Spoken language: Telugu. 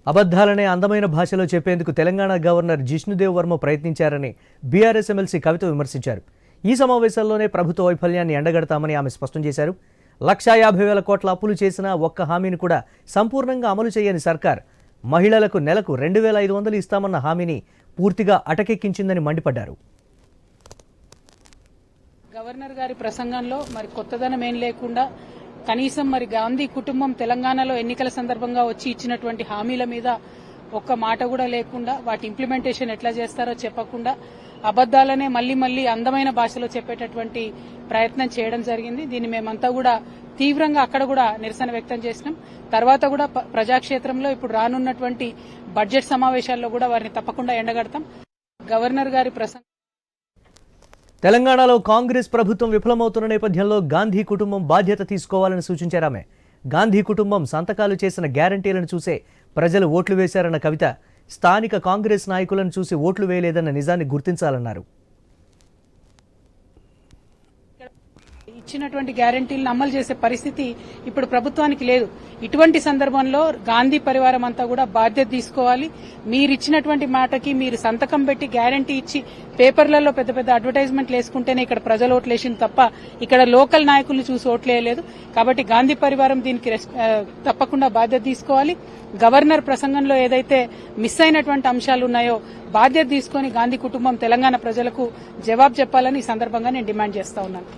అబద్ధాలనే అందమైన భాషలో చెప్పేందుకు తెలంగాణ గవర్నర్ జిష్ణుదేవ్ వర్మ ప్రయత్నించారని బీఆర్ఎస్ ఎమ్మెల్సీ కవిత విమర్శించారు. ఈ సమావేశాల్లోనే ప్రభుత్వ వైఫల్యాన్ని ఎండగడతామని ఆమె స్పష్టం చేశారు. 1,50,000 కోట్ల అప్పులు చేసినా ఒక్క హామీని కూడా సంపూర్ణంగా అమలు చేయని సర్కార్ మహిళలకు నెలకు 2,500 ఇస్తామన్న హామీని పూర్తిగా అటకెక్కించిందని మండిపడ్డారు. గవర్నర్ గారి ప్రసంగంలో మరి కొత్తదనం ఏం లేకుండా కనీసం మరి గాంధీ కుటుంబం తెలంగాణలో ఎన్నికల సందర్భంగా వచ్చి ఇచ్చినటువంటి హామీల మీద ఒక్క మాట కూడా లేకుండా వాటి ఇంప్లిమెంటేషన్ ఎట్లా చేస్తారో చెప్పకుండా అబద్దాలనే మళ్లీ అందమైన భాషలో చెప్పేటటువంటి ప్రయత్నం చేయడం జరిగింది. దీన్ని మేమంతా కూడా తీవ్రంగా అక్కడ కూడా నిరసన వ్యక్తం చేసినాం. తర్వాత కూడా ప్రజాక్షేత్రంలో ఇప్పుడు రానున్నటువంటి బడ్జెట్ సమావేశాల్లో కూడా వారిని తప్పకుండా ఎండగడతాం. గవర్నర్ గారి ప్రసంగం తెలంగాణలో కాంగ్రెస్ ప్రభుత్వం విఫలమవుతున్న నేపథ్యంలో గాంధీ కుటుంబం బాధ్యత తీసుకోవాలని సూచించారు ఆమె. గాంధీ కుటుంబం సంతకాలు చేసిన గ్యారంటీలను చూసే ప్రజలు ఓట్లు వేశారన్న కవిత స్థానిక కాంగ్రెస్ నాయకులను చూసి ఓట్లు వేయలేదన్న నిజాన్ని గుర్తించాలన్నారు. ఇచ్చినటువంటి గ్యారంటీలను అమలు చేసే పరిస్థితి ఇప్పుడు ప్రభుత్వానికి లేదు. ఇటువంటి సందర్భంలో గాంధీ పరివారం అంతా కూడా బాధ్యత తీసుకోవాలి. మీరిచ్చినటువంటి మాటకి మీరు సంతకం పెట్టి గ్యారంటీ ఇచ్చి పేపర్లలో పెద్ద పెద్ద అడ్వర్టైజ్మెంట్లు వేసుకుంటేనే ఇక్కడ ప్రజలు ఓట్లేసింది తప్ప ఇక్కడ లోకల్ నాయకులను చూసి ఓట్లేయలేదు. కాబట్టి గాంధీ పరివారం దీనికి తప్పకుండా బాధ్యత తీసుకోవాలి. గవర్నర్ ప్రసంగంలో ఏదైతే మిస్ అయినటువంటి అంశాలు ఉన్నాయో బాధ్యత తీసుకుని గాంధీ కుటుంబం తెలంగాణ ప్రజలకు జవాబు చెప్పాలని ఈ సందర్భంగా నేను డిమాండ్ చేస్తా ఉన్నాను.